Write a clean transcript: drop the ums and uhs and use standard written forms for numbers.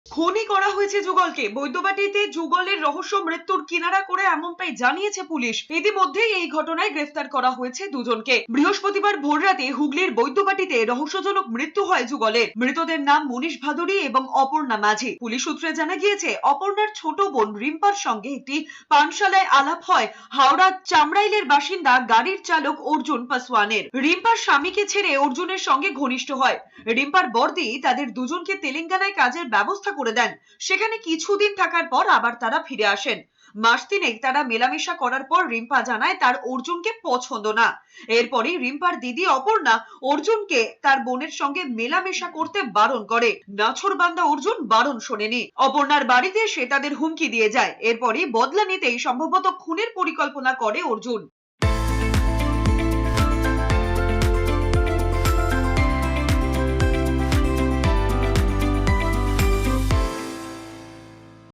খুনই করা হয়েছে যুগলকে। বৈদ্যবাটিতে যুগলের রহস্য মৃত্যুর কিনারা করে এমনটাই জানিয়েছে পুলিশ। ইতিমধ্যেই এই ঘটনায় গ্রেফতার করা হয়েছে দুজনকে। বৃহস্পতিবার ভোররাতে হুগলির বৈদ্যবাটিতে রহস্যজনক মৃত্যু হয় যুগলের। মৃতদের নাম মনীষ ভাদুরী এবং অপর্ণা মাঝি। পুলিশ সূত্রে জানা গিয়েছে, অপর্ণার ছোট বোন রিম্পার সঙ্গে একটি পানশালায় আলাপ হয় হাওড়া চামড়াইলের বাসিন্দা গাড়ির চালক অর্জুন পাসওয়ানের। রিম্পার স্বামীকে ছেড়ে অর্জুনের সঙ্গে ঘনিষ্ঠ হয়। রিম্পার বড়দি তাদের দুজনকে তেলেঙ্গানায় কাজের ব্যবস্থা করে দেন। সেখানে কিছুদিন থাকার পর আবার তারা ফিরে আসেন। মাস তিনেক তারা মেলামেশা করার পর রিম্পা জানায় তার অর্জুনকে পছন্দ না। এরপরই রিম্পার দিদি অপর্ণা অর্জুনকে তার বোনের সঙ্গে মেলামেশা করতে বারণ করে। নাছোড়বান্দা অর্জুন বারণ শোনেনি। অপর্ণার বাড়িতে সে তাদের হুমকি দিয়ে যায়। এরপরই বদলা নিতেই সম্ভবত খুনের পরিকল্পনা করে অর্জুন।